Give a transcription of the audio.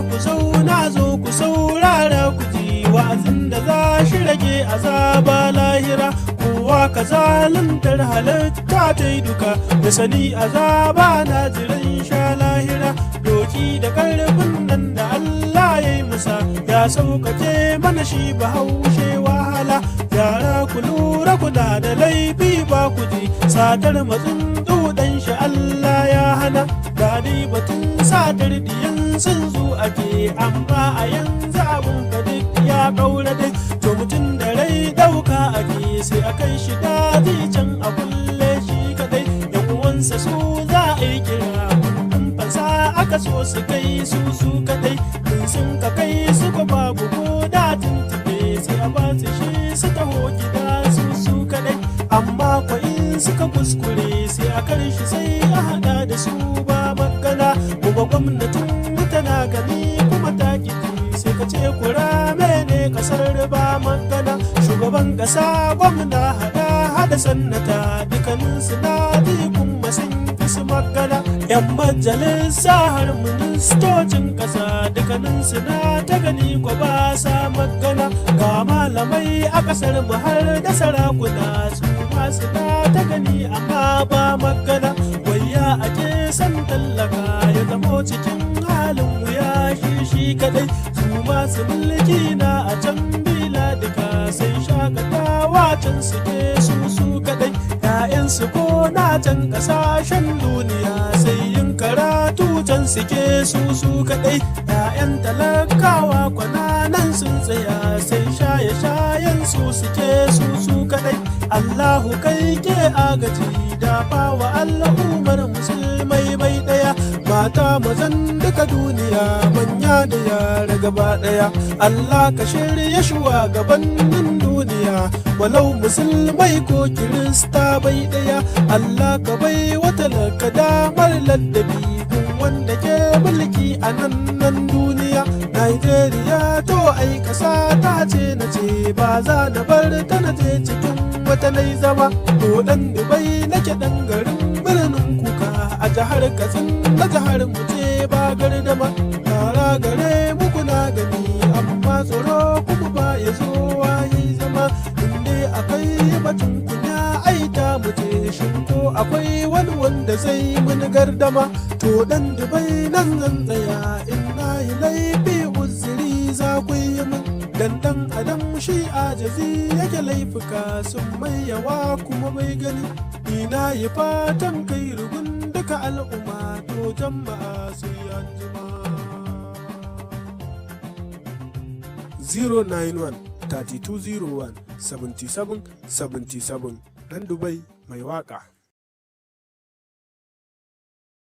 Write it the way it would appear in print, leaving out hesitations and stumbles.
ku zauna zo ku saurara ku ji wa'azin da za shi rage azaba lahira. Kowa ka zaluntar halitta ta yi duka da sani azaba na jiran sha lahira. Doki da karfin nan da Allah ya yi masa ya sauƙaƙe mana shi bahaushe wahala. Yara ku lura kuna da laifi ba ku ji satar matsin dudan shi Allah ya hana. Gani batun satar diyan sun zo ake amma a yanzu abun fa duk ya kaura dai. To mutum da rai dauka ake sai a kai shi daji can a kulle shi kadai. Yan uwansa su za a yi kira kudin fansa aka so su kai su kadai. In sun ka kai su ko babu ko da tuntube sai a ba su shi su taho gida su kadai. Amma ko in suka kuskure sai a kar shi sai a hada da su ba magana. Kuma gwamnatin tana gani kuma ta kiti sai ka ce kurame ne kasar ba magana. Shugaban kasa gwamna hada sannata dukkanin su na ji kuma sun fi su magana. Yan majalisa har ministocin kasa dukkanin su na ta gani ko ba sa magana. Ga malamai a kasar mu har da sarakuna su ma su na ta gani amma ba magana. Wayya ake san tallaka ya zamo cikin halin wuya shi kadai. Su masu mulki na a can bila duka sai shakatawa can suke su kadai. ‘Ya'yansu ko na can kasashen duniya sai yin karatu can suke su kadai. ‘Ya'yan talakawa kwananan sun tsaya sai shaye-shayen su suke su kadai. Allahu kai ke agaji da bawa al'ummar musulmai bai daya. Mata mazan duka duniya manya da yara gaba daya. Allah ka shirya shugabannin duniya walau musulmai ko kirista bai daya. Allah ka bai wata laka damar ladabi gun wanda ke mulki a nan duniya. Nigeria to ai kasa ta ce na ce ba za na bar ta na je cikin wata nai zama. To dan Dubai nake dan garin birnin kuka a jihar Katsina jihar mu ce ba gardama. Tara gare mu kuna gani amma tsoro kuma ba ya zo wayi zama. Inde akai batun kunya ai ta mu ce shin ko akwai wani wanda zai mun gardama. To dan Dubai nan zan tsaya in na yi laifi uzuri za ku yi min. Dan adam shi ajazi yake laifuka sun mai yawa kuma bai gani. Ina yi fatan kai rugun duka al'umma to jama'a sai anjima. 091 3201 7777 Dan Dubai mai waka.